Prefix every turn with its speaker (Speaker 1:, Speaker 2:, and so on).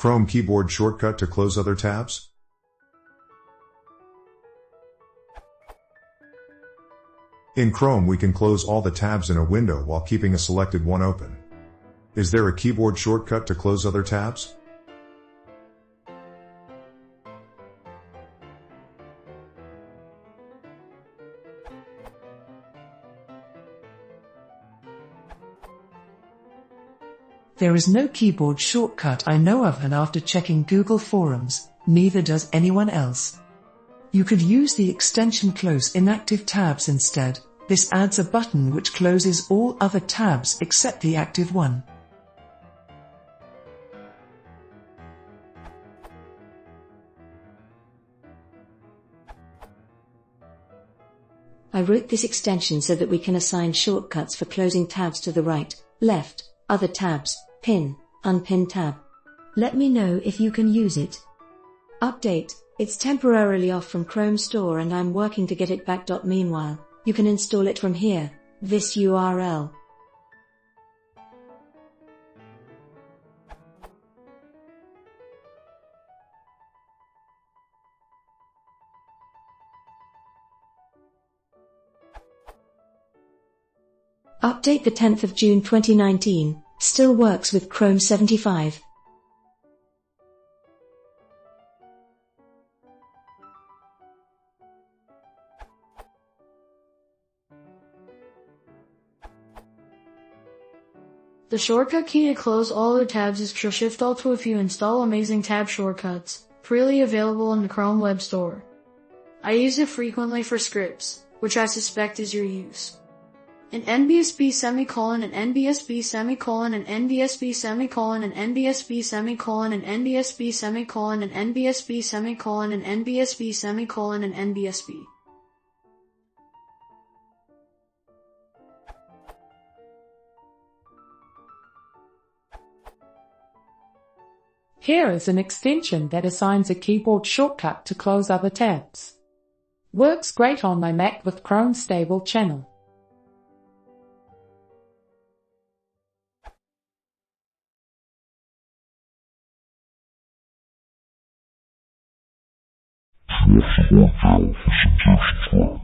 Speaker 1: Chrome keyboard shortcut to close other tabs? In Chrome we can close all the tabs in a window while keeping a selected one open. Is there a keyboard shortcut to close other tabs?
Speaker 2: There is no keyboard shortcut I know of, and after checking Google forums, neither does anyone else. You could use the extension Close Inactive Tabs instead. This adds a button which closes all other tabs except the active one.
Speaker 3: I wrote this extension so that we can assign shortcuts for closing tabs to the right, left, other tabs, pin, unpin tab. Let me know if you can use it. Update: it's temporarily off from Chrome Store and I'm working to get it back. Meanwhile, you can install it from here, this URL. Update the 10th of June 2019, still works with Chrome 75.
Speaker 4: The shortcut key to close all other tabs is Shift-Alt-2 if you install Amazing Tab Shortcuts, freely available in the Chrome Web Store. I use it frequently for scripts, which I suspect is your use. An NBSB semicolon, an NBSB semicolon, an NBSB semicolon, an NBSB semicolon, an NBSB semicolon, an NBSB semicolon, an NBSB semicolon, an NBSB.
Speaker 5: Here is an extension that assigns a keyboard shortcut to close other tabs. Works great on my Mac with Chrome Stable Channel.
Speaker 6: If you want to for suggestions for